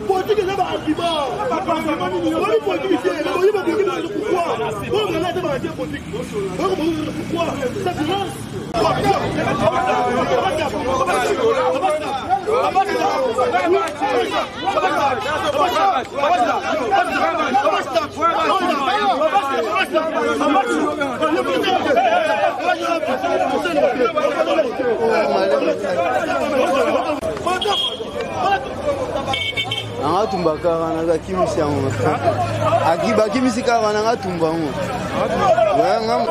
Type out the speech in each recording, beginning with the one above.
Politique est un argument. Politique est pourquoi? Pourquoi ça violence? Anga tumba kara naga kimisi yango. Akiba kimisi kara naga tumba yango. Ngam.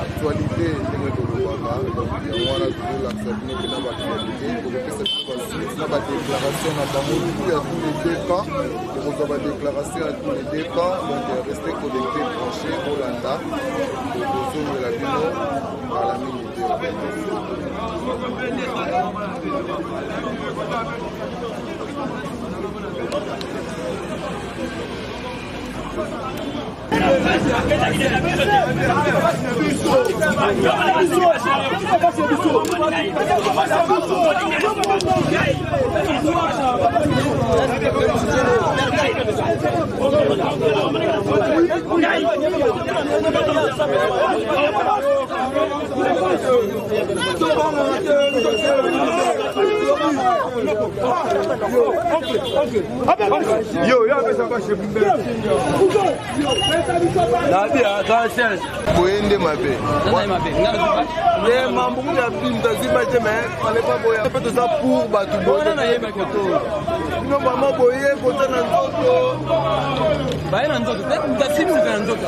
Actualité, déclaration à tous les deux camps, déclaration à tous les deux camps, donc restez connectés, branchés, Hollanda, de la Bino à la minute. Boyende mabe. Les membres de la PIM fallait pas boyer. Peut-être ça pour battre boyer. Non, maman boyer, côté dans l'autre. Bah, il y a un autre. C'est un autre.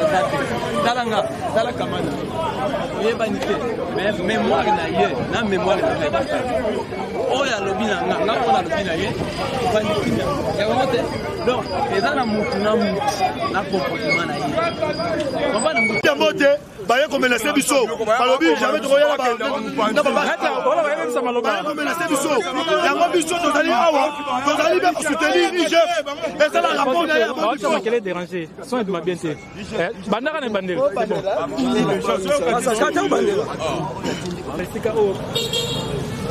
Dans Kamana. Il y a vanité. Mais mémoire, il y a une mémoire. Oh, il y a le bilan. On a le bilan. Donc, les gens n'ont pas comportement. Baye ko menacer biso balobi jamais to koyala ba na baba wala baye bisa maloba baye ko menacer biso yango biso tozali awa tozali bien soutenir IGF et ça la rapport na ya ba ça quel est dérangé son est bien té bandara na bandera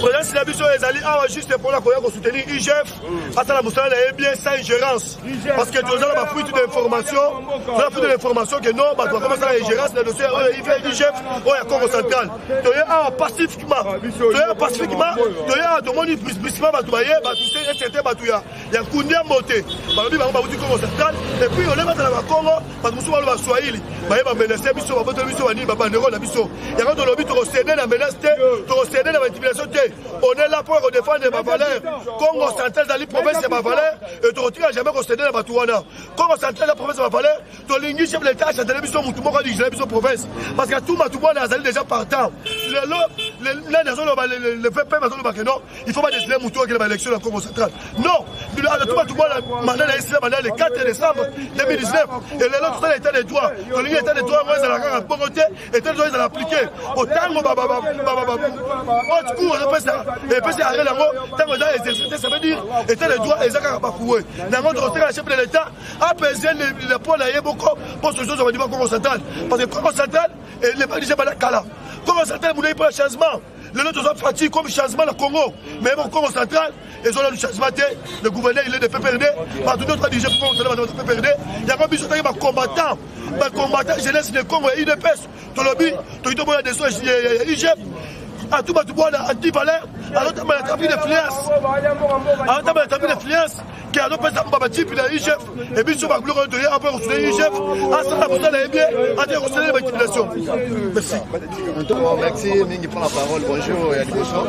Président Silabiso ezali awa juste pour la koya ko soutenir IGF ata la musala est bien sans ingérence parce que tozala ba fuite d'information ça fuite d'information que non ba doit commencer la ingérence dans le dossier IGF au ya Congo central toya awa pacifiquement toya to moni brusquement ba tobaye ba tout c'est certain ba toya ya kundia moté ba lobi ba uti Congo central et puis on le mettre dans la Congo ba musu ba Swahili ba ba menacer biso ba boto biso ba ni ba bandero na biso ya ko to lobi to céder na menace to céder na intimidation on est là pour défendre ma valeur. Congo central dans les provinces de ma valeur et tu retires jamais concéder la Batouana. Congo central la province de ma valeur, tu lignes chef de l'État à la télévision Moutoumora dit la province. Parce que tout Matouana a déjà partant. Le fait pas non, il faut pas décider Moutoua qui est l'élection dans Congo central. Non, tout Matouana mandat le 4 décembre 2019 et l'autre c'est l'état des droits. Tu lignes l'état des droits, moi, c'est la grande pauvreté et tel droit ils l'appliquer. Autant et puis c'est arrêté là-bas, tant que ça veut dire, et les droits, et ça va pas courir. Dans notre chef de l'État, apaiser les points là, il y a beaucoup pour ce chose, on va dire Congo central. Parce que Congo central, et les pas déjà pas là. Congo central, vous n'avez pas de changement. Les autres ont fatigué comme changement le Congo. Mais bon, Congo central, ils ont le changement, le gouverneur, il est de PPRD, par tout autre dirigé pour Congo central, de PPRD. Il y a un besoin de combattant. Combattant, jeunesse de Congo et IDPS. Tout le but, tout le monde a des soins, IGF. À tout Matouana, anti-valeur, à l'autre, il y a trafic d'influence. À l'autre, il y a trafic d'influence. Qui a l'autre, il y a IGF. Et puis, sur ma gloire, il y a un peu de IGF. À ça, vous allez bien, à dire, vous allez l'intimidation. Merci. Merci, Mingi prend la parole. Bonjour, Yadibosho.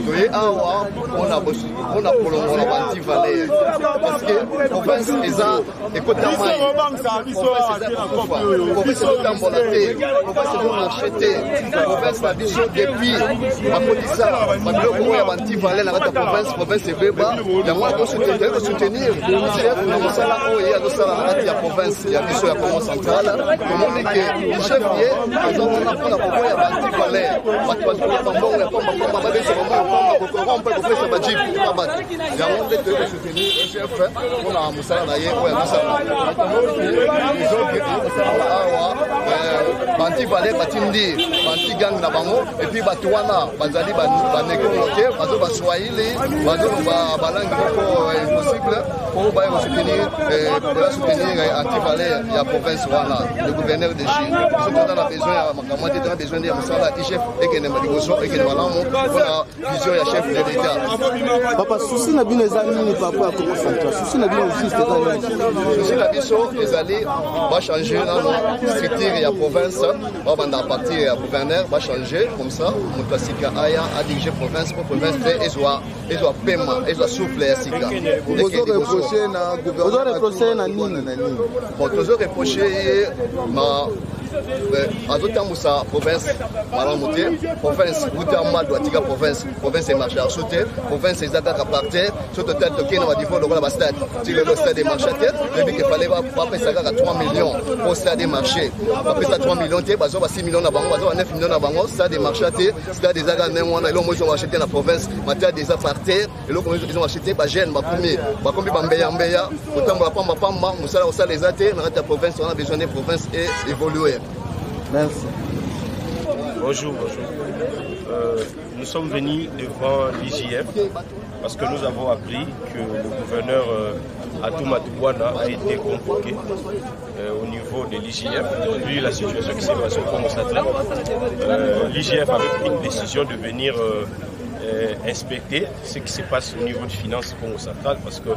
Oui, on a prolongé la anti-valeur. Parce que, province, les a, écoutez, province, bakotisa babiloko oyo ya bantivale na kati ya province ebeba yango akosoutenir chef na mosala oyo azosala na kati ya province ya biso ya Congo centrale omoni ke chef ye aza wana mpona kokoya bantivale bato bazokoya bambongo ya pambapamba babesa bambongo kokoro mpe kopesa bajipe na bato yango nde toyei kosoutenir chef mpona mosala na ye oyo azosala awa bantivale batindi bantigang na bango epuis bato wana bazali banegro te bazo baswahili bazoloba balangi moko impossible po baya kosoutenir antivale ya province wana le gouverneur de Chine biso toza na besoin ya makambo te toza na besoin ya mosala chef ekende liboso ekende malamu mpona vision ya chef de l'état. Papa, susi na bino eza nini papa ya Congo central? Susi na bino juste eza nini? Susi na biso ezali bachanger nano structure ya province babanda à partir ya gouverneur bachanger comme ça moto asika aya adirige province po province te ezwa pema ezwa souffle ya sika ozo reproche na nini bon tozo reproche ye na azotambusa province malamu te province utamba doatika province emarche arso te province eza kaka par terre so total tokei na badifo lokola bastade ti lelo stade emarche te debi ke fale bapesa kaka 3 millions po stade emarche bapesa 3 millions te bazwa ba 6 millions na bango bazwa ba 9 millions na bango stade emarche te stade eza kaka ndenge wana eloko mozo marche te na province matade eza par terre eloko mozo eza marche te bagene bakomi bambeyambeya kotambola pambapamba mosala kosala eza te na kati ya province wana besoin de province et évoluer. Merci. Bonjour. Nous sommes venus devant l'IJF parce que nous avons appris que le gouverneur Atouma Touwana a été convoqué au niveau de l'IJF. Vu la situation qui s'est passée au Congo central, l'IJF avait pris une décision de venir inspecter ce qui se passe au niveau des finances Congo central parce que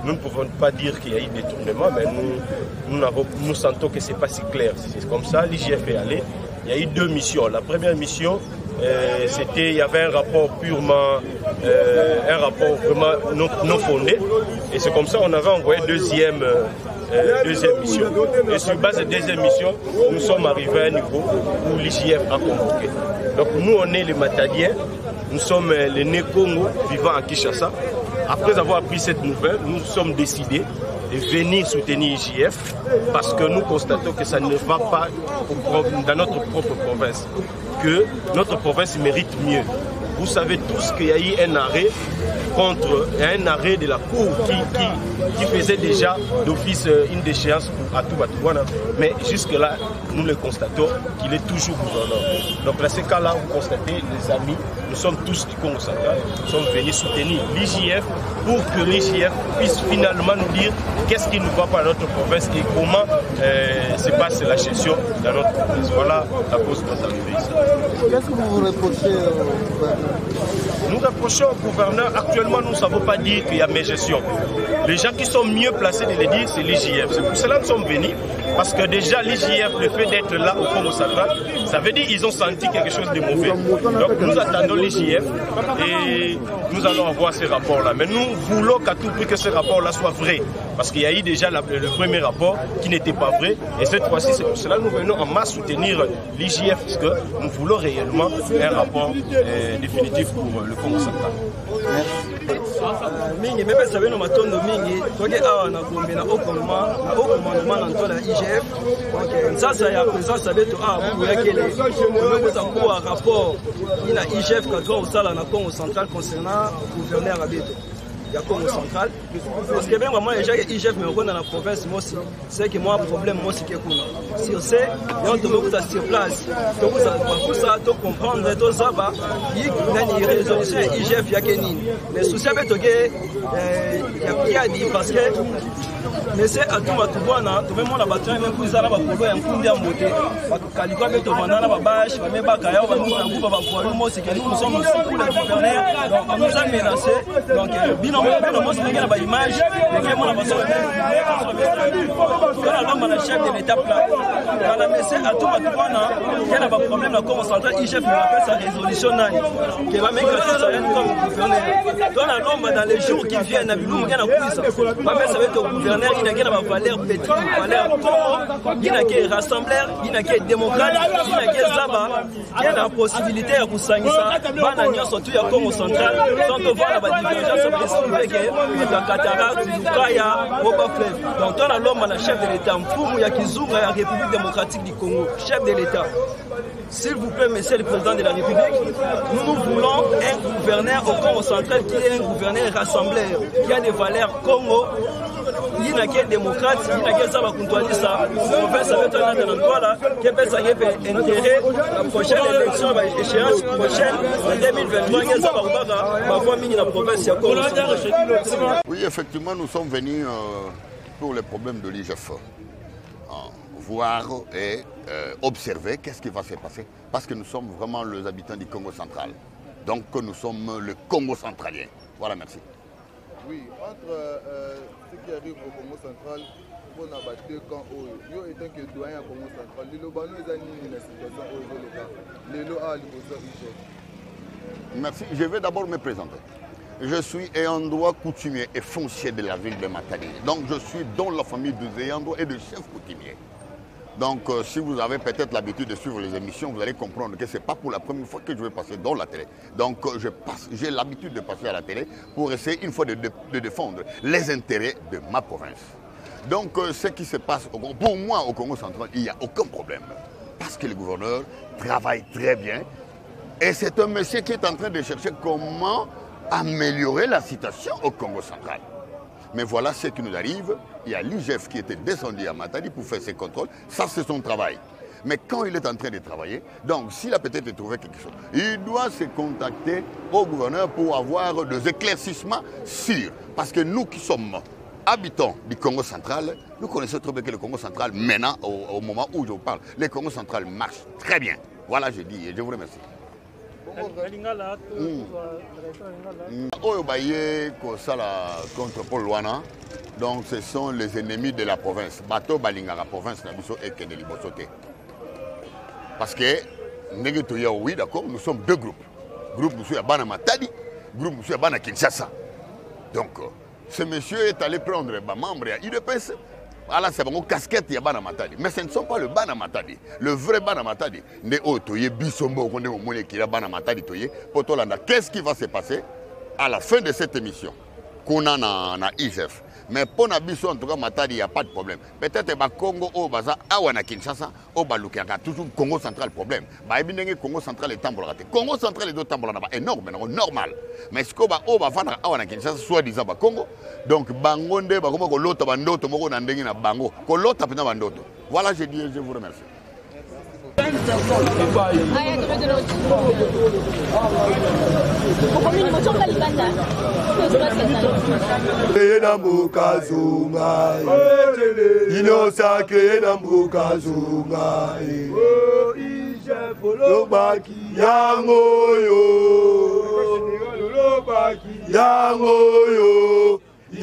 nous ne pouvons pas dire qu'il y a eu détournement, mais nous sentons que ce n'est pas si clair. C'est comme ça, l'IJF est allé. Il y a eu 2 missions. La première mission, il y avait un rapport purement, un rapport vraiment non fondé. Et c'est comme ça qu'on avait envoyé deuxième mission. Et sur base de deuxième mission, nous sommes arrivés à un niveau où l'IJF a convoqué. Donc nous, on est les Matadiens, nous sommes les Né-Congo vivant à Kinshasa. Après avoir appris cette nouvelle, nous sommes décidés de venir soutenir l'IJF parce que nous constatons que ça ne va pas dans notre propre province, que notre province mérite mieux. Vous savez tous qu'il y a eu un arrêt de la Cour qui faisait déjà d'office une déchéance pour Atouma Touwana. Mais jusque-là, nous le constatons qu'il est toujours gouverneur. Donc dans ce cas-là, vous constatez, les amis, nous sommes tous du Congo central, nous sommes venus soutenir l'IJF pour que l'IJF puisse finalement nous dire qu'est-ce qui ne va pas dans notre province et comment se passe la gestion dans notre province. Voilà la cause de notre arrivée ici. Qu'est-ce que vous reprochez au gouverneur? Nous reprochons au gouverneur, actuellement nous ne savons pas dire qu'il y a mégestion. Les gens qui sont mieux placés de le dire, c'est l'IJF. C'est pour cela que nous sommes venus, parce que déjà l'IJF, le fait d'être là au Congo central, ça veut dire qu'ils ont senti quelque chose de mauvais. Donc nous attendons l'IJF et nous allons avoir ces rapports-là. Mais nous voulons qu'à tout prix que ces rapports-là soient vrais, parce qu'il y a eu déjà le premier rapport qui n'était pas vrai. Et cette fois-ci, c'est pour cela que nous venons en masse soutenir l'IJF, parce que nous voulons réellement un rapport définitif pour le Congo central. mingi mpe pesa bino matondo mingi toke awa na Gombe na okomandoma na ntola IGF nsasa ya présence beto awa buku yakele omekoza kuwa rapport ina IGF kadra osala na Congo central concernant gouverneur abeto ya Congo central parce que bien moi déjà que IGF me reconnaît dans la province moi aussi c'est que moi problème moi c'est que kuna sur c'est on doit mettre sur place donc ça to comprendre to saba yi nani résolution IGF ya kenini mais souci beto ke ya dit parce que mais c'est à tout Touwana tout même la bataille même pour ça la bakolo ya nkundi ya moté bakaliko beto banana babash ba mebaka ya ba nous ba kwa moi c'est que nous sommes aussi pour le gouverneur donc on nous a menacé donc bino moi c'est la image mais moi la façon quand la nombre de chef de l'état là la mais à tout Touwana il y a pas problème là comme central IGF me rappelle sa résolution nani qui va mettre ça comme gouverneur dans la nombre dans les jours qui viennent na bilou ngena kuisa ba mais ça va être au gouvernement gouverneur, il n'a pas valeur pétrie, valeur Congo, il n'a qu'un rassembleur, il n'a qu'un démocrate, il n'a qu'un Zaba, qui a la possibilité de Kusangisa, Banania surtout à Congo central, tant on voit la divergence avec la cataracte, Zukaya, Oba Fleuve. Donc, on a l'homme, le chef de l'État, Mfumu Yakizunga, la République démocratique du Congo, chef de l'État. S'il vous plaît, monsieur le président de la République, nous voulons un gouverneur au Congo central qui est un gouverneur rassembleur, qui a des valeurs Congo. Il n'a qu'un démocrate, il n'a qu'un ça va contrôler ça. On fait ça avec un endroit là, qui peut s'intégrer la prochaine élection, l'échéance prochaine, en 2023, il va voir la province. Oui, effectivement, nous sommes venus pour les problèmes de l'IGF. Voir et observer qu'est-ce qui va se passer. Parce que nous sommes vraiment les habitants du Congo central. Donc nous sommes le Congo centralien. Voilà, merci. Oui, entre ce qui arrive au Congo central, on a battu deux camps. Yo étant que doyen au Congo central, les Lobano ils ont mis la situation au les Loa Merci. Je vais d'abord me présenter. Je suis ayant droit coutumier et foncier de la ville de Matadi. Donc je suis dans la famille de ayant droit et de chef coutumier. Donc si vous avez peut-être l'habitude de suivre les émissions, vous allez comprendre que ce n'est pas pour la première fois que je vais passer dans la télé. Donc j'ai l'habitude de passer à la télé pour essayer une fois de défendre les intérêts de ma province. Donc ce qui se passe, pour moi au Congo central, il n'y a aucun problème. Parce que le gouverneur travaille très bien. Et c'est un monsieur qui est en train de chercher comment améliorer la situation au Congo central. Mais voilà ce qui nous arrive. Il y a l'IGF qui était descendu à Matadi pour faire ses contrôles. Ça, c'est son travail. Mais quand il est en train de travailler, donc s'il a peut-être trouvé quelque chose, il doit se contacter au gouverneur pour avoir des éclaircissements sûrs. Parce que nous qui sommes habitants du Congo central, nous connaissons très bien que le Congo central, maintenant, au moment où je vous parle, le Congo central marche très bien. Voilà, je dis et je vous remercie. Contre Paul Wana, donc ce sont les ennemis de la province. Bato Balinga, la province, et Kenelibosote. Parce que, oui, d'accord, nous sommes deux groupes. Groupe monsieur Abana Matadi, groupe monsieur Abana Kinshasa. Donc, ce monsieur est allé prendre les membres à IDPS. Voilà, c'est une casquette, il y a Bana Matadi. Mais ce ne sont pas le Bana Matadi. Le vrai Bana Matadi. Qu'est-ce qui va se passer à la fin de cette émission qu'on a dans IGF? Mais pour Nabiso, en tout cas, Matadi, il n'y a pas de problème. Peut-être que Congo, au Baza, Awana Kinshasa, au Balukiaka, toujours Congo central, problème. Baïbinenge, Congo central est tambourate. Congo central est tambourate, énorme, normal. Mais ce qu'on va au Bavana, Awana Kinshasa, soit-disant Congo. Donc, Bangonde, Bagomo, Kolota, Bandoto, Moko, Nandengina, Bango, Kolota, Pina, Bandoto. Voilà, je dis, je vous remercie.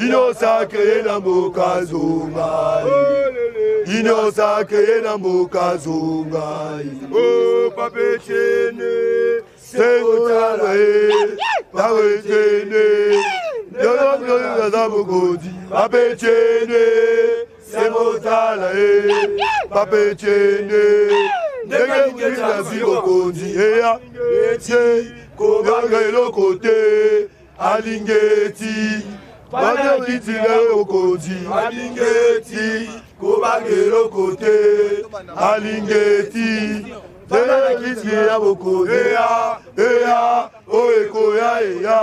Ino sacré na mboka zunga, ino sacré na mboka zunga. Oh papetene, sengotala papetene, yoyo na mugodi, papetene, sengotala papetene, ndenge ngeza zibokodi, eya, eti, kobaga elokote, alingeti. Bana kitira okoti alingeti kobagero kote alingeti bana kitira okoti eya oekoya eya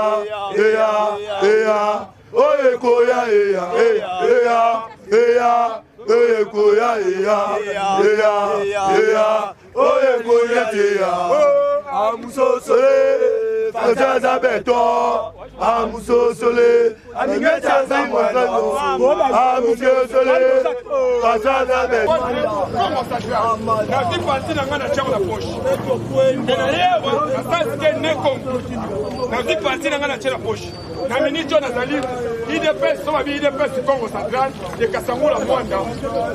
oekoya eya oekoya eya oekoya amusosole fajaza beto amusosole aningetaza mwano amusosole fajaza beto nazi parti na ngana chango na poche nalewa asasi ke neko nazi parti na ngana chela poche na minito na zali IDPS so babi IDPS Congo Central de Kasangula Mwanda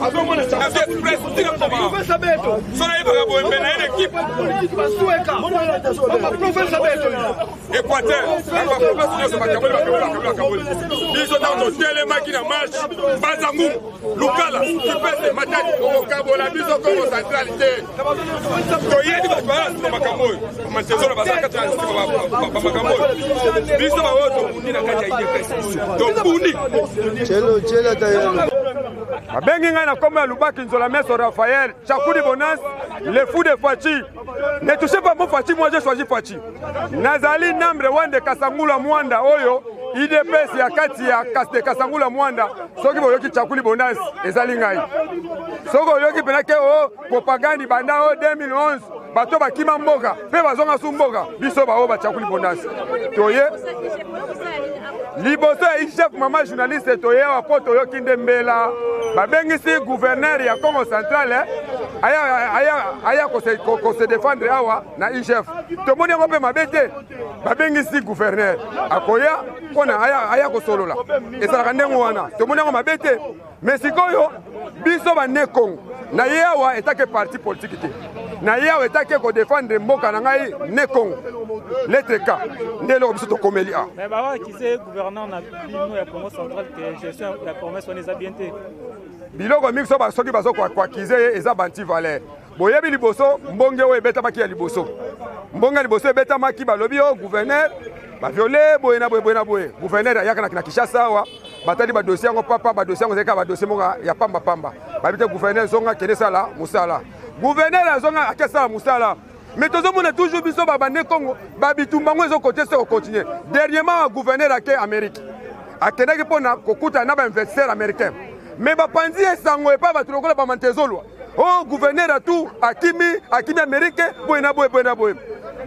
azomona cha express tinga professeur beto so na iba bo mbena ile équipe politique basueka mona professeur beto Équateur, biso ntango totelemaki na marche Banzangu Lukala Kipese Matadi okokabola biso Congo Central te toyebi bato balasi makambo oyo bamantezola bazalaka bamakambo oyo biso baoyo tobundi na kati ya IDPS tobundi babengi ngai na kombo ya Lubaki Nzola Meso Raphaël Chakudi Bonas le fou de Fachi. Ne touchez pas mon Fachi, moi j'ai choisi Fachi. Nazali number 1 de Kasangula Mwanda oyo IDPS ya kati ya Kasangula Mwanda soki boyoki Chakudi Bonas ezali ngai. Soko yoki penake o propagande banda o 2011 bato bakima mboka pe bazonga su mboka biso ba o ba Chakudi Bonas. Toye liboso ya chef mama journaliste toye wa poto yoki ndembela babengisi gouverneur ya Congo Central aya ko se défendre awa na chef to moni ngo pe mabete babengisi gouverneur akoya kona aya ko solola ezala ndengo wana to moni ngo mabete mais sikoyo biso ba ne Congo na yawa etake parti politique te na yawa etake ko défendre mboka na ngai ne Congo lettre K ndelo biso to komeli a mais ba qui c'est gouverneur na bino ya Congo Central que gestion ya promesse on les a bien té biloko mixo ba soki bazo kwa kize eza banti valeur boyebi liboso mbonge o ebeta maki ya liboso mbonge liboso ebeta maki balobi o gouverneur ba violer boyena boye gouverneur ayaka na Kinshasa wa batali ba dossier ngo papa ba dossier ngo zeka ba dossier monga ya pamba babite gouverneur zonga kene sala musala gouverneur azonga akesa musala mais tozomona toujours biso babane Congo babitumbango ezo côté se continuer dernièrement gouverneur ake Amérique akendaki pona kokuta na ba investisseur américain mais bapanzi esango epa bato lokola bamantezolwa oh gouverneur a tout akimi américain boyena boye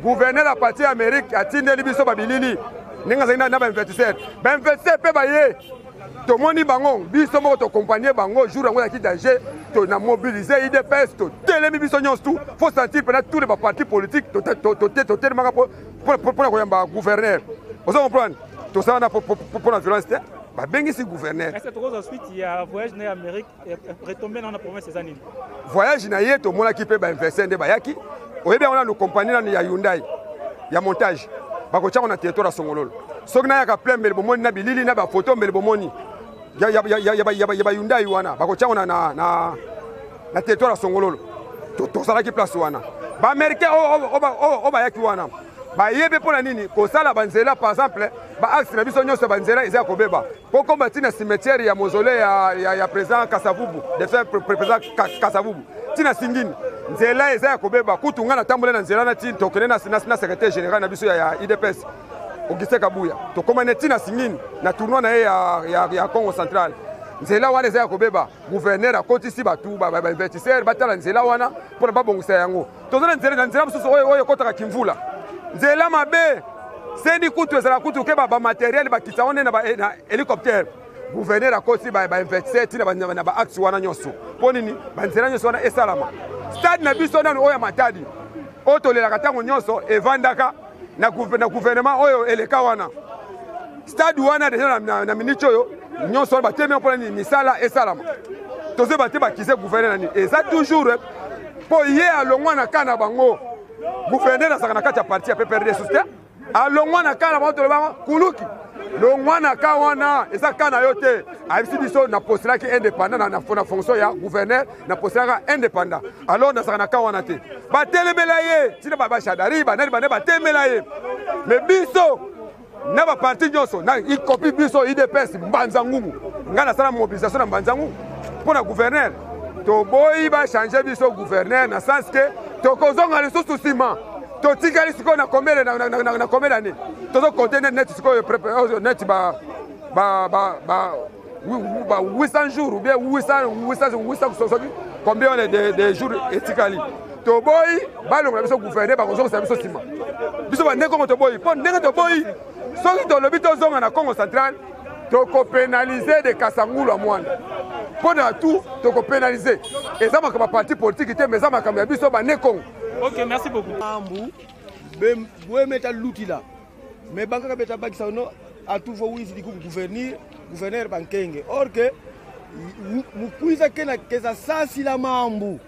gouverneur a parti Amérique atindeli biso babilili ninga zaina na ba investisseur pe baye to moni bango biso moko to compagnie bango jour ngo ya ki danger to na mobiliser IDPS to telemi biso nyonso tout faut sentir pendant tous les partis politiques to telemaka pour koyamba gouverneur vous comprendre to ça na pour la violence babengisi gouverneur. Est-ce que ensuite il y a voyage en Amérique et retomber dans la province des années? Voyage na yeto mona ki pe ba investir de bayaki. Oyebi on a nos compagnies na Hyundai ya montage. Bako tshako na territoire Songololo. Soki na ya ka plein mbele bomoni na bilili na ba photo mbele bomoni. Ya Hyundai wana. Bako tshako na territoire Songololo. To sala ki place wana. Ba américain o bayaki wana. Ba yebe pona nini ko sala banzela par exemple ba axe na biso nyonso banzela eza ko beba poko batina cimetière ya mausolée ya président Kasavubu de faire président Kasavubu tina singini nzela eza ko beba kutunga na tambola na nzela na tin to kene na secrétaire général na biso ya IDPS Augustin Kabuya to komane tina singini na tournoi na ya Congo Central nzela wana eza ko beba gouverneur akotisi batu ba investisseur batala nzela wana pona babongisa yango tozana nzela biso oyo kotaka kimvula nzela mabe sendi kutu ezala kutu ke ba matériel bakita one na hélicoptère gouverneur akosi ba investisseur tina na ba axe wana nyonso ponini ba nzela nyonso wana esalama stade na biso nanu oya Matadi otolelaka tango nyonso evandaka na gouvernement oyo eleka wana stade wana deja na minicho oyo nyonso batemi mpona ni misala esalama toze bate bakize gouverneur nani eza toujours po ye alongwa na kana bango gouverneur azaka na kati ya parti ya PPRD soutien alongwa na kana bango tolobanga kuluki longwa na ka wana eza kana yo te ayebisi biso na postelaki indépendant na fonction ya gouverneur na postelaka indépendant alors nazaka na ka wana te batelemela ye tina bashadari banani bane batemela ye mais biso na baparti nyonso na ikopi biso IDPS Mbanza Ngungu nga nasala mobilisation na Mbanza Ngungu mpona gouverneur toboyi bachange biso gouverneur na sens ke tokozonga lisusu nsima totikali sikoyo na combien d'année tozokonte net sikoyo net ba 800 jours ou bien 800 soki combien on est de jours etikali toboyi balongola biso gouverneur bakozongisa biso nsima biso bandenge kongo toboyi mpo ndenge toboyi soki tolobi tozonga na Congo Central tokopénaliser de Kasangulu à Mwanda mpo na tout tokopénaliser eza makambo ya parti politique te mais eza makambo ya biso bane Congo. Ok, merci beaucoup. Ambu boye meta lutila mais banka beta bakisa no a tout fo wizi diku gouverneur bankenge or que mukuiza kena keza sasi la mambu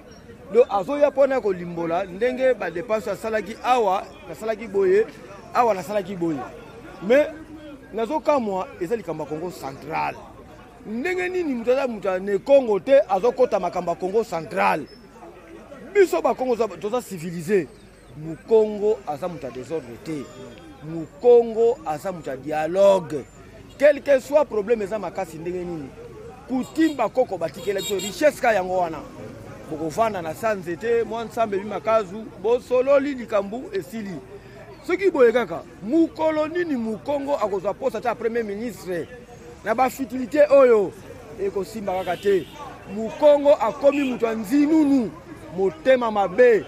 do azoya pona ko limbola ndenge ba dépense salaki awa na salaki boye awa na salaki boye mais nazokamwa eza likambo ya Congo central. Ndenge nini muta ne Congo te azokota makambo ya Congo central. Biso ba Congo toza civilisé. Mu Congo aza muta désordre te. Mu Congo aza muta dialogue. Quel que soit problème eza makasi ndenge nini. Kutimba koko batikela biso richesse ka yango wana. Bokovanda na sanzete mwa nsambe bimakazu bo sololi likambu esili. Soki boye kaka mukolo nini mu Congo akozwa poste ta premier ministre na ba futilité oyo eko simba kaka te. Mu Congo akomi mutu nzinunu motema mabe.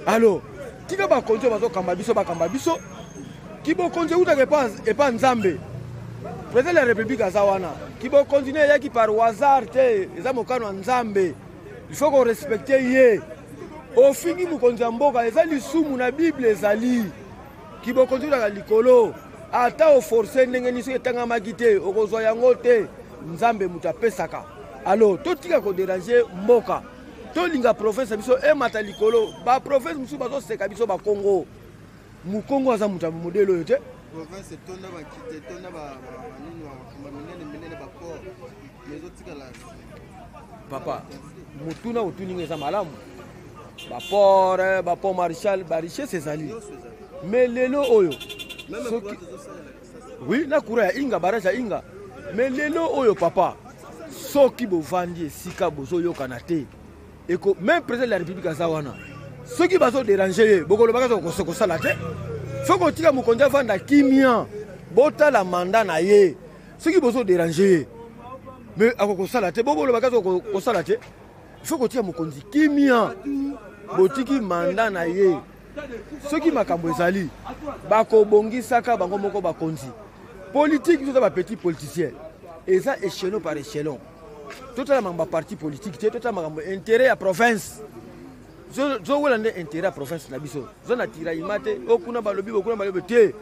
Alors tika ba konjo bazo kamba biso kibo konjo uta epa nzambe. Président de la République azawana kibo continuer yaki par hasard te eza mokano nzambe. Il faut qu'on respecte ye. Au fini mukonzi mboka eza lisumu na Bible ezali. Kibo konzi la likolo. Ata o forcer ndenge niso etanga makite okozwa yango te nzambe mutapesaka. Alors totika ko déranger mboka. Tolinga province biso e mata likolo ba province musu bazo seka biso ba Congo. Mu Congo aza muta modelo yote. Province tonda ba kite tonda ba minene ba port. Mezo tika la. Papa mutuna utuninga eza malamu. Ba port marshal ba richesse ezali. Mais lelo oyo oui na kura ya inga baraja inga. Mais lelo oyo papa soki bovandi esika bozo yokana te. Eko même président de la République azawana. Soki bazo déranger bokolo bakazo kosala te. Foko tika mukonja vanda kimia bota la mandat na ye. Soki bozo déranger mais akokosala te bokolo bakazo kosala te. Foko tika mukonzi kimia botiki mandat na ye. Soki makambo ezali bako bongisaka bango moko bakonzi. Politique tout ça ba petit politicien. Et ça échelon par échelon. Tout ça mamba parti politique, tout ça mamba intérêt à province. Zo wala ndé intérêt à province na biso. Zo na tira imate okuna balobi te.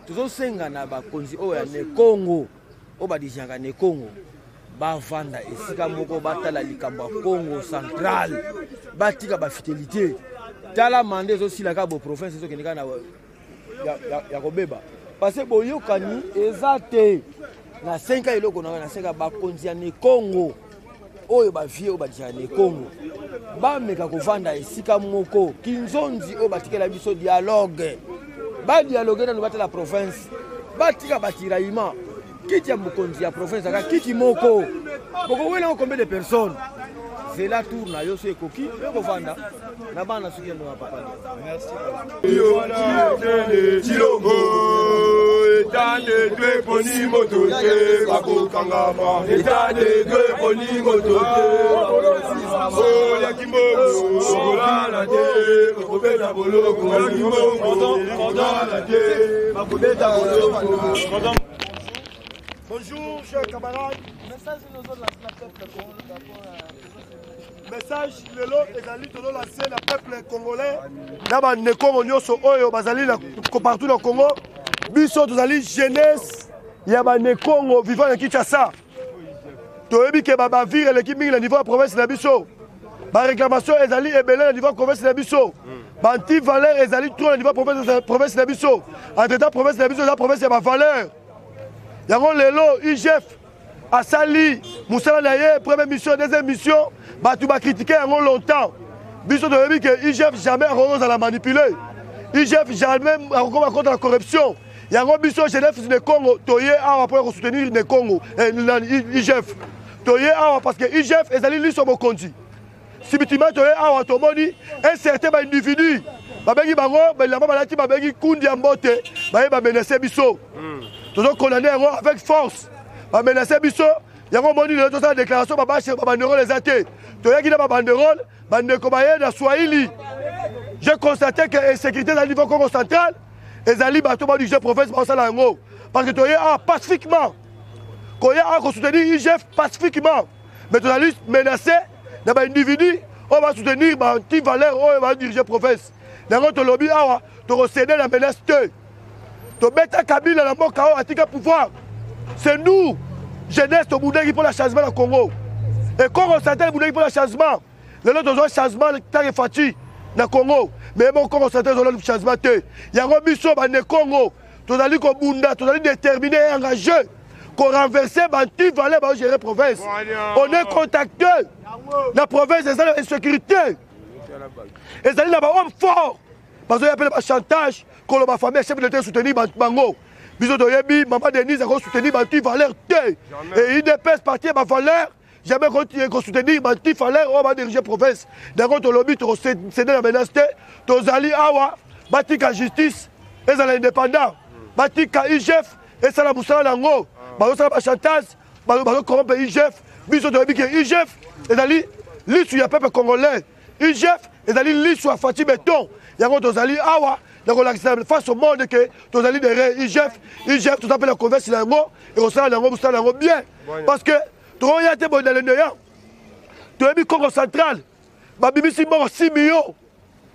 Tozo senga na bakonzi o ya ne Congo. O ba dijanga ne Congo. Ba vanda esika moko batala likambo Congo central. Batika ba fidélité. Tala mandé zo silaka bo province zo kenika na ya kobeba. Parce que boyokani ezate na 5 ans eloko na 5 ans bakonzi ya ne Congo. Oyo ba vie o ba dijanga ne Congo. Ba meka kovanda esika moko kinzonzi o batikela biso dialogue. Ba dialogue na nubata la province. Batika batira ima. Kiti ya mokonzi ya province aka kiti moko. Boko wela combien de personnes? C'est la tour na yo so ekoki ko vanda na bana suki ndo papa. Merci. Chilongo etane dwe poni motote bako kangama etane dwe poni motote o ya kimbo sola la te bakobeta boloko ya kimbo la te bakobeta boloko. Bonjour chers camarades. Message lelo ezali tolo la scène à peuple congolais na ba ne Congo nyoso oyo bazali na partout dans Congo biso tozali jeunesse ya ba ne Congo vivant na Kinshasa toyebi ke ba vire l'équipe mingi na niveau province na biso ba réclamation ezali ebele na niveau province na biso ba anti valeur ezali trop na niveau province na biso entre province na biso na province ya ba valeur yango lelo IGF asali musala na ye première mission deuxième mission batu ba critiquer yango longtemps biso de yebi que IGF jamais rose à la manipuler IGF jamais encore contre la corruption yango biso jeunesse de Congo toye awa pour soutenir le Congo IGF toye awa parce que IGF ezali liso mokonzi si bitima toye awa tomoni un certain individu babengi bango belamba balati babengi kundi ya mbote baye ba menacer biso tozo condamner yango avec force ba menacer biso yango moni le to sa déclaration baba chez banderole les athées toyaki na banderole bandeko baye na Swahili. J'ai constaté que l'insécurité dans le niveau Congo central ezali bato ba du jeu province ba sala yango parce que toye pacifiquement koya a soutenir IGF pacifiquement mais tu as menacé na ba individu on va soutenir ba anti valeur on va diriger province yango to lobby awa to céder la menace to beta Kabila na mboka o atika pouvoir. C'est nous jeunesse to boudeki pour le changement au Congo et Congo central boudeki pour le changement le lot de changement tant que fati na Congo mais mon Congo central le changement te yango biso ba ne Congo tozali kobunda, tozali déterminé et engagé qu'on renverse bantu valait ba gérer province. On est contacté. La province est en insécurité. Et ça là homme fort. Parce qu'il y a appelé chantage que la famille chef de l'État soutenir bango. Biso doyebi maman Denise a soutenir bantu valeur T. Et IDPS parti ba valeur jamais qu'on soutenir bantu valeur on va diriger province. D'accord to lobby to céder la menace tozali awa batika justice et ça l'indépendant. Batika IGF et ça la musala nango. Ba ça ba chantage ba corrompre IGF. Biso doyebi que IGF et dali l'issue ya peuple congolais. IGF et dali l'issue à Fatih Béton. Yango tozali awa donc on face au monde que tozali derrière IGF tout appelle la converse nango et on sala nango bien parce que to ya te bon dans le néant. To yebi Congo central ba bimisi mo 6 millions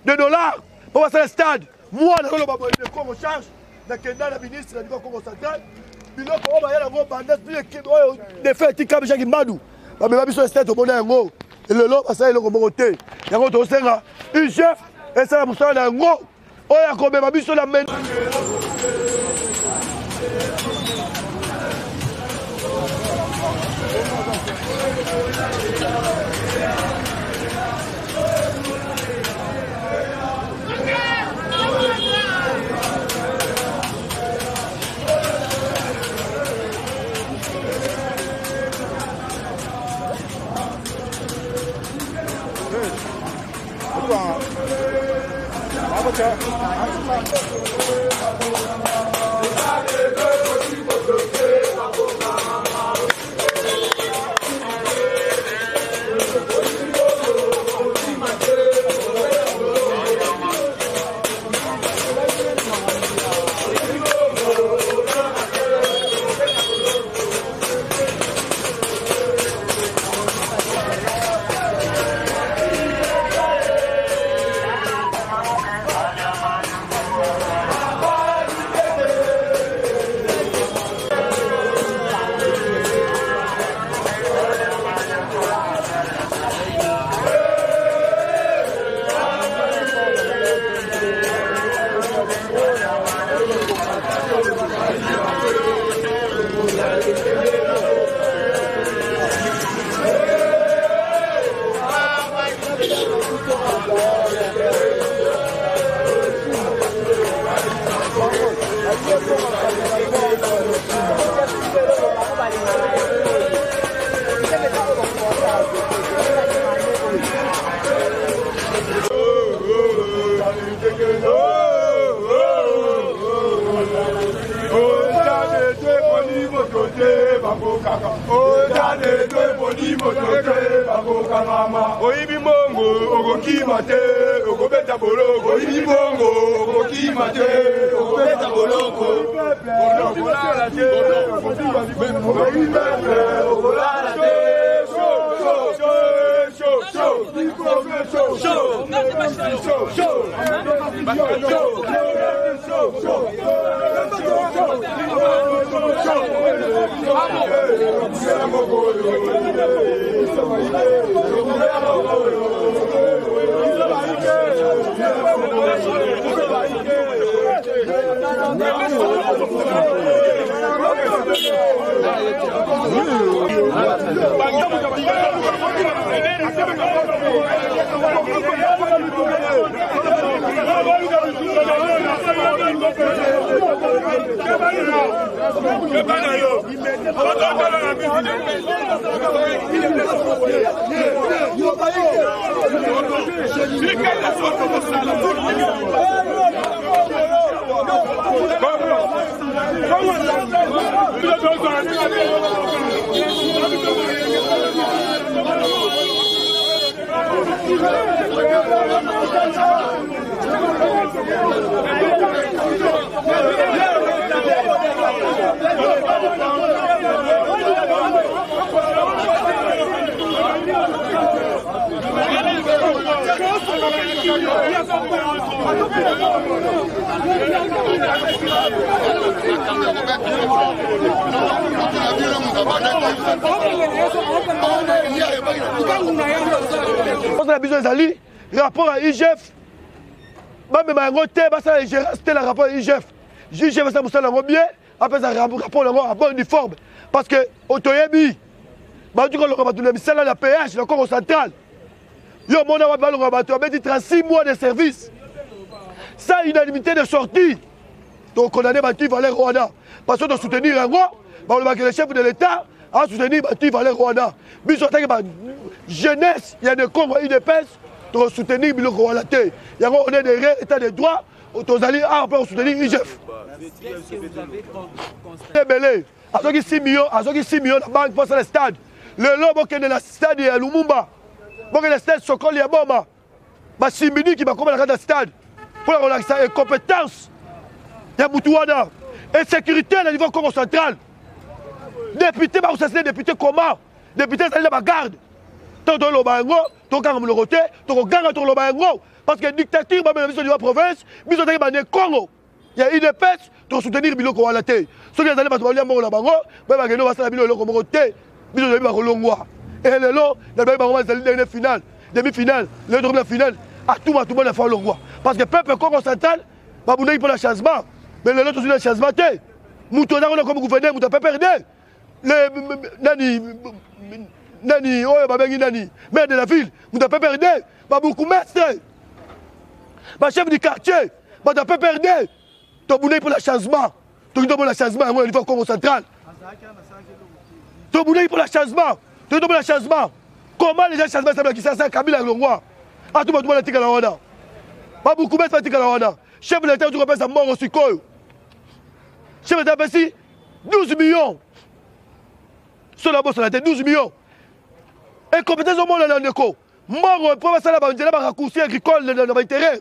de dollars pour passer le stade. Moi dans le babo de Congo charge na kenda la ministre du Congo central biloko o ba ya nango banda de fait tikam Jacques Madou ba me ba biso stade to bona yango et le lo passer le ko te yango to senga IGF et ça la musala nango. Oh, il y a combien de sur la main. Oyibi mongo okokima te okobeta boloko oyibi mongo okokima te okobeta boloko okolala te okolala te rapport à IGF, même ma ngote, ça la gérance, c'était le rapport à IGF. juge va ça mosala bien après ça rapport à bon uniforme parce que otoyebi ba du ko lo ba tuna misala la péage le Congo central yo mona wa ba lo ba to abeti 36 mois de service sans unanimité de sortie donc condamné Bati Valère Rwanda parce que de soutenir un roi que le chef de l'État a soutenu Bati Valère Rwanda biso ta que jeunesse il y a des Congo IDPS de soutenir Bilo Rwanda il y a on est des état de droit autosali a pour soutenir IGF belé azoki 6 millions la banque pour le stade le lobo que de la stade ya Lumumba bon que le stade Sokoli ya Boma ba Simbini qui va comme la stade pour la relaxer et compétence il y a Boutouana et sécurité à niveau Congo central député bah vous savez député comment député ça la garde tant dans le bango tant quand le côté tant ganga dans le bango parce que dictature bah même sur la province biso ta ba Congo il y a UDPS pour soutenir Biloko Walaté ceux qui allaient ba to la bango ba ngeno ba sala Biloko Mokoté biso de ba kolongwa et le lo na ba bango ba finale demi-finale le tour de la finale à tout le monde a fait le roi parce que peuple Congo central ba boulay pour le changement mais le autre sur le changement Moutouna comme gouverneur Moutouna pas perdre le nani oh ba bengi nani maire de la ville Moutouna pas perdre ba beaucoup maître ba chef du quartier ba pas perdre to boulay pour le changement to pour le changement au niveau Congo central to boulay pour le changement to pour le changement comment les gens changement ça qui ça Kabila Longwa à tout le monde tika la Rwanda pas beaucoup maître tika la Rwanda chef de l'État tu repères ça mort au Sikoyo chef de l'État ici 12 millions sur la bourse la tête 12 millions et compétence au monde dans l'éco mort pour ça la bandiera ba raccourci agricole dans l'intérieur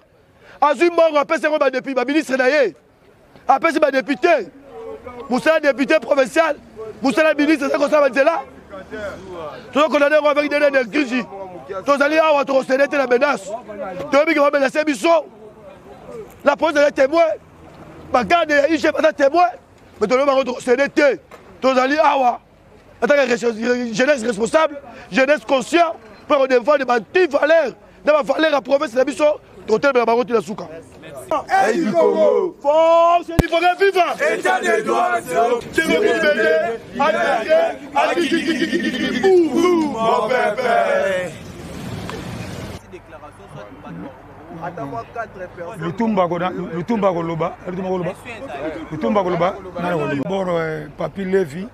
azu mort après c'est ba depuis ba ministre naé après c'est ba député Moussa député provincial Moussa ministre c'est comme ça bandiera tout qu'on a avec des négligés tous allez à votre sénat la menace tu veux que va menacer biso la police est témoin bagarde il chef pas témoin mais tout le monde votre sénat tous allez à en tant que jeunesse responsable jeunesse conscient pour défendre des valeurs de ma valeur à province de biso total la barotte la souka et du Congo force il faut que viva état de droit c'est le mon bébé D'abord, Papi Lévy,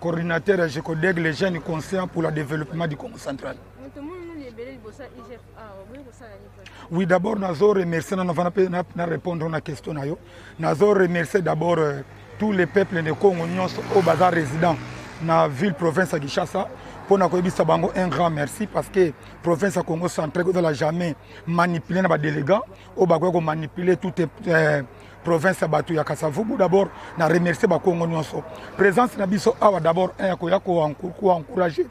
coordinateur à GECODEG, les jeunes conscients pour le développement du Congo central. Oui, d'abord, nous remercions, nous allons répondre à la question. Nous remercions d'abord tous les peuples de Congo au bazar résident dans la ville province de Kinshasa. Pour nous un grand merci parce que la province de Congo central n'a jamais manipulé les délégats, ou manipulé toute la province de Kassavubu. D'abord, nous remercions le Congo. La présence de d'abord encourager,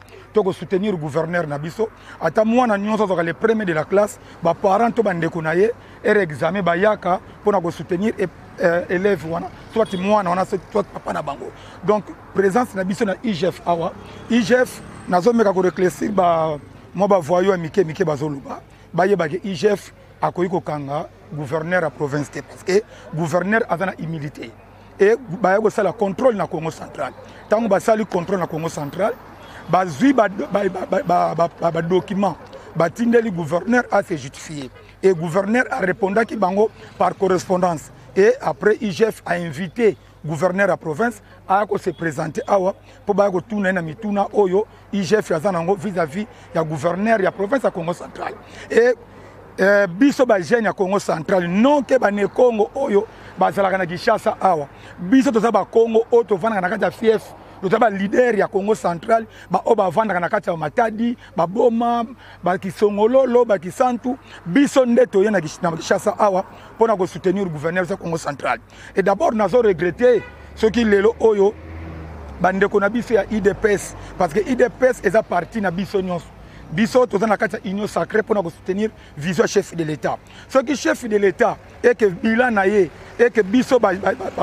soutenir le gouverneur Nabiso. À moi, nous sommes les premiers de la classe, les parents et l'examen pour soutenir les élèves, soit moi, soit papa na bango. Donc, présence Nabiso na IGF awa. IGF, nous avons réfléchi, moi, voyons Mike Bazoluba, IGF a kanga gouverneur à province parce que gouverneur a une humilité et le contrôle na Congo central. Tant que le contrôle na Congo central, le document, le gouverneur a se justifié et le gouverneur a répondu par correspondance. Et après, IGF a invité le gouverneur à province à se présenter pour que tout oyo IGF vis-à-vis du gouverneur de la province à Congo central. Et biso ba jeune ya Congo central non ke ba ne Congo oyo bazalaka na Kinshasa awa biso toza ba Congo oyo tovanda na kati ya fief toza ba leader ya Congo central ba o ba vanda na kati ya Matadi ba Boma ba Kisongololo ba Kisantu biso nde toye na Kinshasa awa pona ko soutenir le gouverneur de Congo central. Et d'abord nazo regretter ce qui lelo oyo bandeko na biso ya IDPS parce que IDPS est parti na biso nyonso biso toza na kati ya union sacrée pour soutenir vision chef de l'État. Ce qui chef de l'État et que bilan naye et que biso ba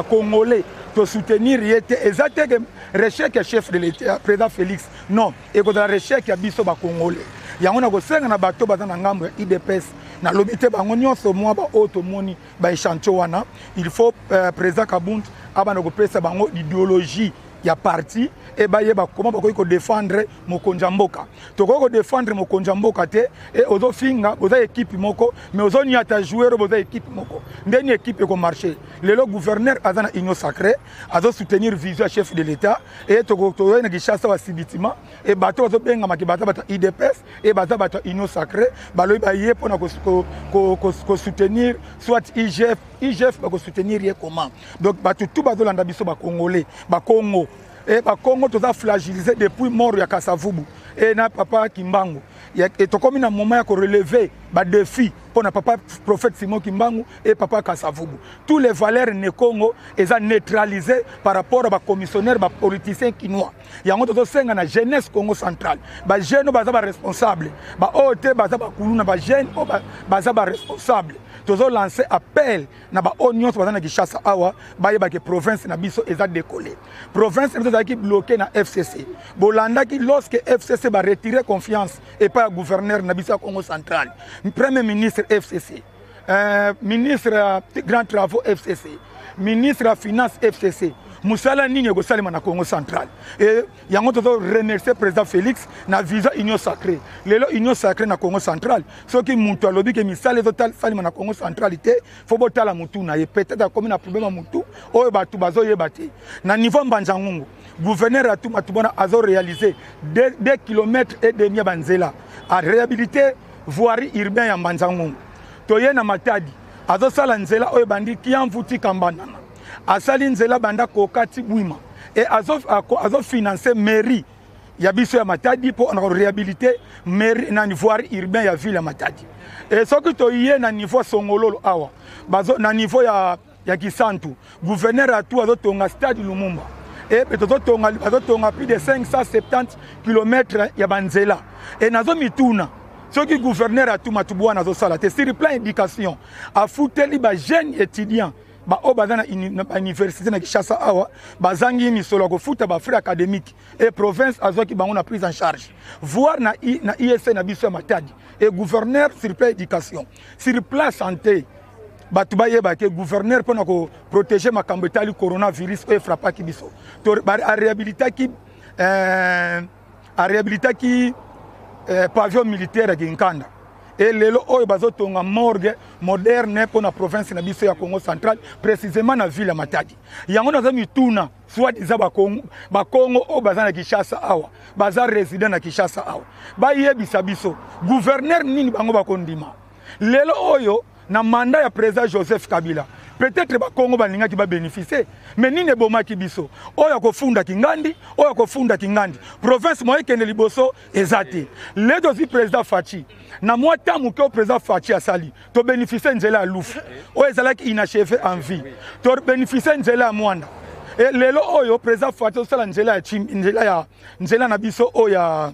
congolais to soutenir yete exacte que recherche chef de l'État président Félix non et que la recherche ya biso ba congolais yango na ko senga na bato baza na ngambo ya IDPS na lobité bango nyonso moi ba automoni ba échantillon wana il faut président Kabund abana ko pesa bango idéologie ya parti et bayeba comment bakoki ko défendre mokonza mboka toko défendre mokonza mboka te et ozo finga oza équipe moko mais ozo nyata joueur oza équipe moko ndeni équipe ko marcher le gouverneur azana union sacrée azo soutenir vision chef de l'état et toko to na Kinshasa wa sibitima et bato ozo benga makibata bata IDPS et bata union sacrée baloyi baye pona ko soutenir soit IGF ba ko soutenir ye comment donc bato tout bazo landa biso ba congolais ba Congo et ba Congo toza fragilisé depuis mort ya Kasavubu et na papa Kimbangu et to comme na moment ya ko relever ba défi pour na papa prophète Simon Kimbangu et papa Kasavubu tous les valeurs ne Congo eza neutralisé par rapport à ba commissionnaire ba politicien kinois yango to senga na jeunesse Congo centrale ba jeune baza ba responsable ba OT baza ba kuluna ba jeune baza ba responsable tozo lancer appel na ba onions baza na Kinshasa awa ba yeba ke province na biso eza décollé province na biso qui bloqué na FCC bolanda ki lorsque FCC ba retirer confiance et pas gouverneur na biso Congo central premier ministre FCC ministre grand travaux FCC ministre de finance FCC musala nini ko salima na Congo central et yango to remercier président Félix na visa union sacrée lelo union sacrée na Congo central soki muntu alobi ke misale total salima na Congo centralité faut botala mutu na ye peut-être comme na problème mutu oyo batu bazo yebati na niveau mbanjangungu gouverneur atu matubona azo réaliser 2 km et demi banzela a réhabiliter voirie urbain ya mbanjangungu toye na Matadi azo sala nzela oyo bandi ki envuti kambana asali nzela banda kokati bwima et azo financer mairie ya biso ya Matadi pour on réhabiliter mairie na voirie urbain ya ville ya Matadi et soki to yé na niveau Songololo awa bazo na niveau ya Kisantu gouverneur atu azo tonga stade Lumumba et azo tonga plus de 570 km ya banzela et nazo mituna soki gouverneur atu matubwa nazo sala te sur plan éducation a fouteli ba jeune étudiant ba o bazana université na Kinshasa awa bazangi misolo ko futa ba frais académique et province azoki bango na prise en charge voir na ISN na biso Matadi et gouverneur sur plan éducation sur plan santé batu bayeba ke gouverneur pona ko protéger makambo etali coronavirus e frappa ki biso to a réhabiliter ki pavillon militaire ki Nkanda et lelo oyo bazotonga morgue moderne pour la province na biso ya Congo central précisément na ville ya Matadi yango naza mituna soit diza ba Congo o bazana Kinshasa awa baza résident na Kinshasa awa ba yebisa biso gouverneur nini bango bakondima lelo oyo na mandat ya président Joseph Kabila peut-être ba Congo balinga ki ba bénéficier mais nini boma ki biso oyo ko funda Kingandi province moye kende liboso ezati le dosi président Fachi na moi tamu ke président Fachi asali to bénéficier nzela lufu o ezala ki inachevé en vie to bénéficier nzela mwanda et lelo oyo président Fachi sala nzela ya chim nzela na biso o ya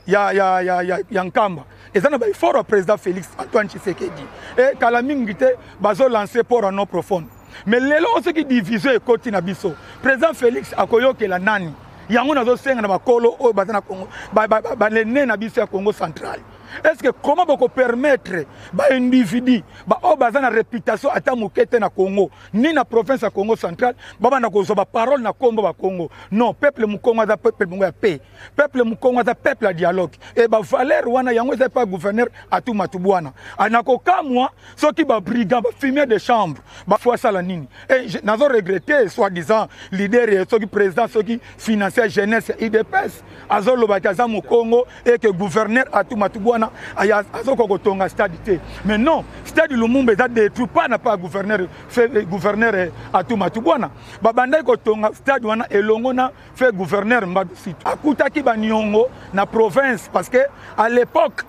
Nkamba et ça n'a pas fort au président Félix Antoine Tshisekedi et Kalamingite bazo lancé pour un non profond mais lelo ce qui divise et côté na biso président Félix akoyoke la nani yango nazo senga na bakolo o bazana Congo ba lene na biso ya Congo central est-ce que comment peut permettre ba individu ba o bazana réputation ata mukete na Congo ni na province ya Congo central baba na kozo ba parole na kombo ba Congo non peuple mukongo za peuple mungo ya paix peuple mukongo za peuple à dialogue et ba valeur wana yango c'est pas gouverneur atu matubwana anako kamwa soki ba brigand ba fumier de chambre ba fois ça la nini et nazo regretter soi-disant leader soki président soki financier jeunesse IDPS azolo ba kaza mukongo et que gouverneur atu matubwana azoko kotonga stade te mais non stade Lumumba est détruit pas n'a pas gouverneur atu matubwana babanda kotonga stade wana elongona fait gouverneur Mbadu Situ akutaki baniongo na province parce que à l'époque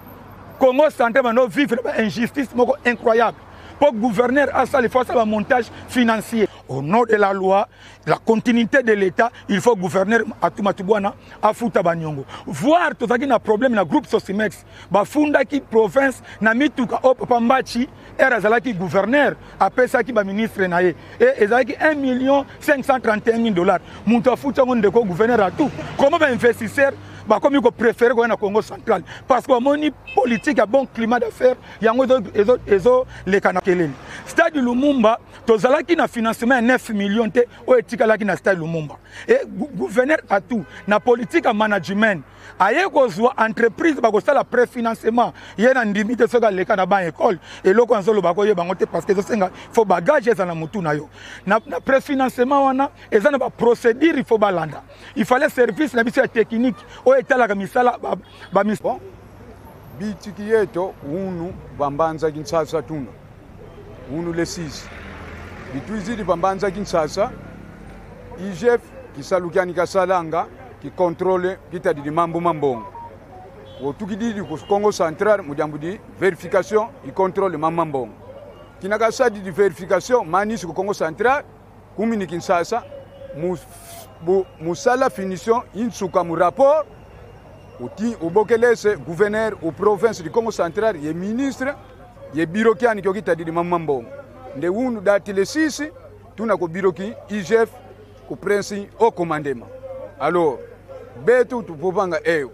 Congo central bano vivre une injustice moko incroyable pour gouverneur à ça il faut ça un montage financier au nom de la loi la continuité de l'état il faut gouverneur atumatubwana afuta banyongo voir tozaki na problème na groupe Sosimex bafunda ki province na mituka o papa Mbachi era zalaki gouverneur apesa ki ba ministre na ye et ezalaki 1 531 000 $. Muntu afuta ngo ndeko gouverneur atu comment ba investisseur bakomi ko préférer ko na Congo central parce que moni politique a bon climat d'affaires yango ezo les kanakeleni stade Lumumba tozalaki na financement 9 millions te o etikalaki na stade Lumumba et gouverneur a tout na politique à management aye kozwa entreprise bakosala préfinancement ye na ndimi te soka leka na ba école et loko nzolo bakoye bango te parce que ezosenga faut bagage eza na mutu na yo na préfinancement wana eza na ba procédure il faut balanda il fallait service na biso ya technique o etalaka misala ba bon bitiki yeto unu bambanza Kinshasa tuna unu le 6 bitwizidi bambanza Kinshasa IGF kisalukiani kasalanga qui contrôle qui t'a dit mambo mambongo otukididi ku Congo central mujambu di vérification il contrôle mambongo kinaka sadi di vérification manis ku Congo central kumini Kinshasa musala finition insuka mu rapport oti obokelese gouverneur au province du Congo central ye ministre ye bureau kiani ki t'a dit mambongo nde unu dati le 6 tuna ko bureau ki IGF ku prince au commandement. Alors, betu tupopanga eyo.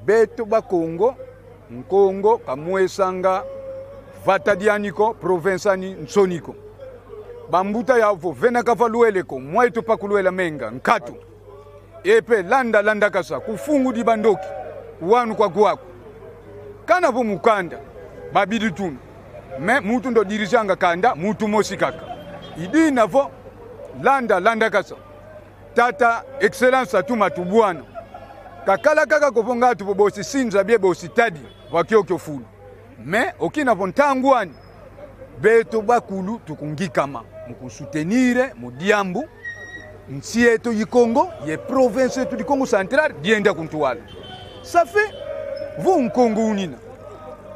Betu ba Congo, Nkongo, Kamwesanga, Vatadianiko, Provincani, Nsoniko. Bambuta yavo, venaka falueleko, mwetu pakuluela menga, nkatu. Epe landa kasa, kufungu di bandoki, wanu kwa guaku. Kana po mukanda, babidi tunu. Me mutu ndo dirijanga kanda, mutu mosikaka. Idi navo, landa kasa. Tata excellence atuma tubwana kakala kaka koponga tubobosi sinza bie bosi tadi wakiokyo fulu mais okina pontangwani beto bakulu tukungikama mukusoutenir mudiambu nsi yetu yikongo ye province yetu du Congo central dienda kuntuwala ça fait vous nkongo unina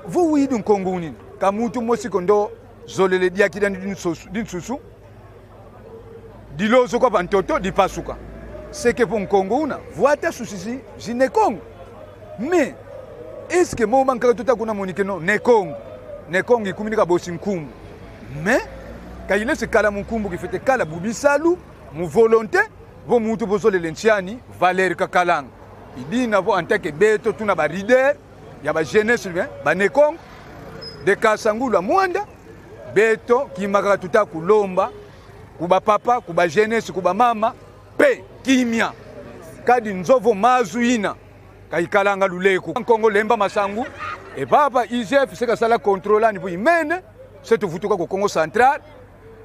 vous widu nkongo unina kamutu mosiko ndo zolele diakidani dinsusu dilozo kwa bantoto di pasuka c'est que pour Congo una voata souci jine Congo mais est-ce que mo manka tota kuna monike no ne Congo ikuminika bosi nkumbu mais kayile se kala munkumbu kifete kala bubisalu mu volonté vo mutu bozole lenciani Valer Kakalanga idina vo antake beto tuna ba leader ya ba jeunesse ba ne Congo de Kasangula mwanda beto kimaka tuta kulomba kuba papa, kuba jeunesse, kuba mama, pe, kimia. Kadi nzovo mazuina, kaikalanga luleku. Kongo lemba masangu, e papa IGF seka sala contrôla ni imene, setu vutuka ko Congo central,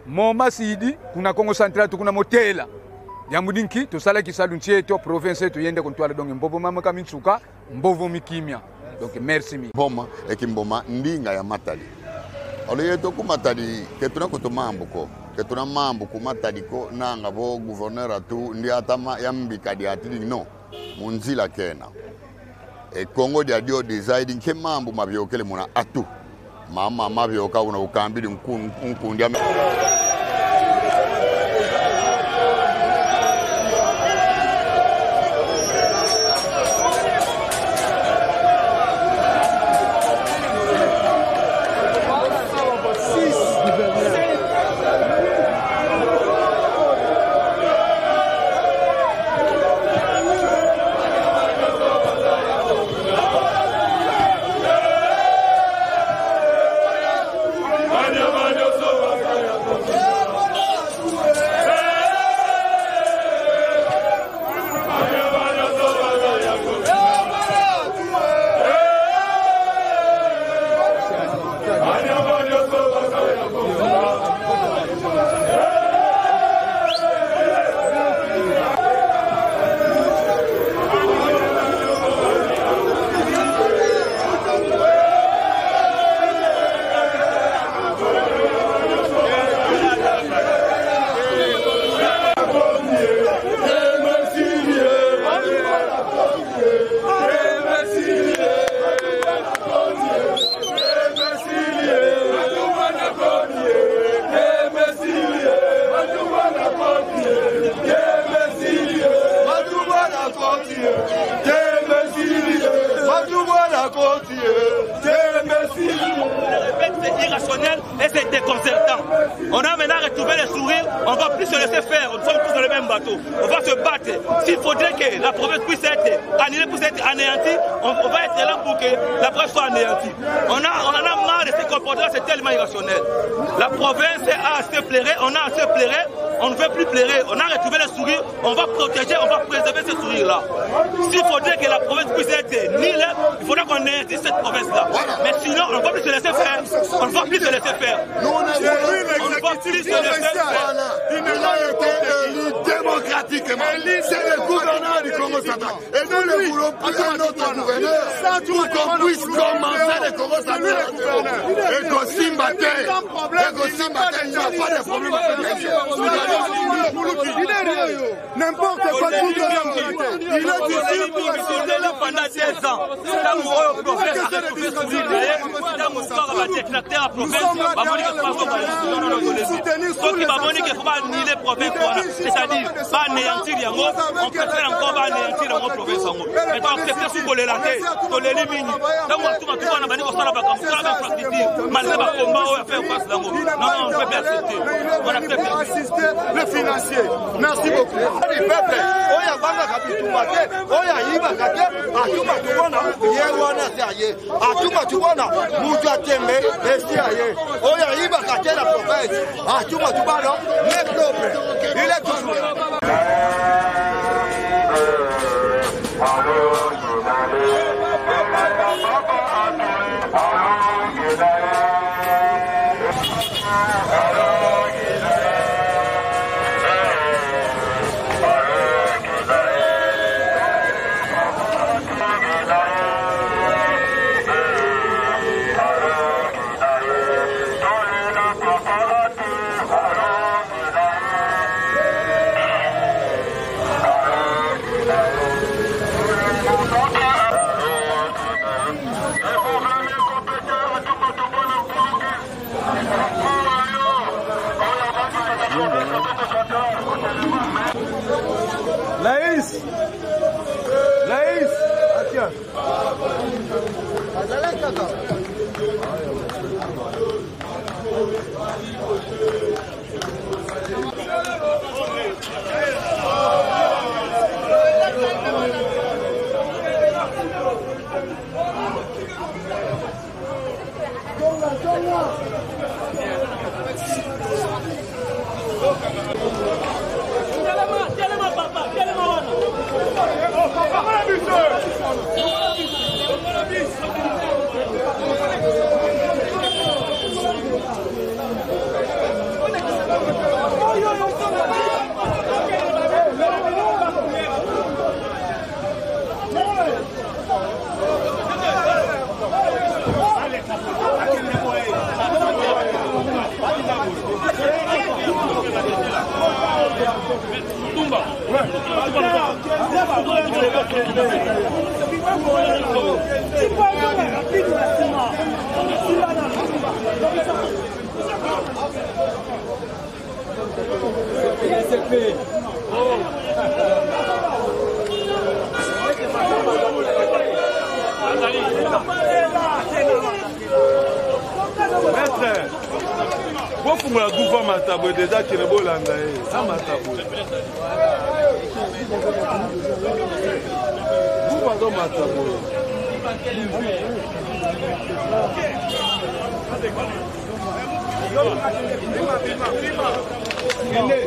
moma sidi, kuna Congo central tukuna motela. Yamudinki, to sala kisalu nchieto, province tu yende kontwala donge mbovo mama kaminsuka, mbovo mikimia. Donc merci mi. Boma, ekimboma, ndinga ya matali. Olo yeto kumatali, ketuna kutumambo ko. Que tu as mambo kumatadiko nanga bo gouverneur atu ndi atama yambika di atili no munzila kena e Congo dia dio deciding ke mambo mabyokele muna atu mama mabyoka una ukambili nkundi on va plus se laisser faire, nous sommes tous dans le même bateau. On va se battre. S'il faudrait que la province puisse être annulée, puisse être anéantie, on va être là pour que la province soit anéantie. On en a marre de ce comportement, c'est tellement irrationnel. La province a assez pleuré, on a assez pleuré, on ne veut plus pleurer, on a retrouvé le sourire, on va protéger, on va préserver ce sourire-là. S'il faudrait que la province puisse être nulle, il faudrait qu'on anéantisse cette province-là. Mais sinon, on ne va plus se laisser faire. On ne va plus se laisser faire. On ne va plus se laisser faire. Il n'a été élu démocratiquement. C'est le gouverneur du Congo central. Et nous ne voulons plus un autre gouverneur pour qu'on puisse commencer le Congo central. Et Gossimbate, il n'y a pas de problème. N'importe quoi, tout il est ici pour là pendant 10 ans. C'est-à-dire, pas anéantir Yango, on préfère encore pas anéantir la province. Mais donc, c'est ce qu'on les laté, on les élimine. Donc, tout le monde a dit qu'on s'en va comme ça, malgré le combat, on va faire face d'Ango. Non, on ne peut pas accepter. On accepte pas assister le financier. Merci beaucoup. Le peuple, oya banga kapitumate, oya iba kake, atuma tubona, yewana saye, atuma tubona, muja tembe, esiaye, oya iba kake la province, atuma tubona, le peuple, il est toujours là. Laïs, tiens. Bofunga kuva matabo déjà qui rebolanda ça matabo. Kuva do matabo. Ende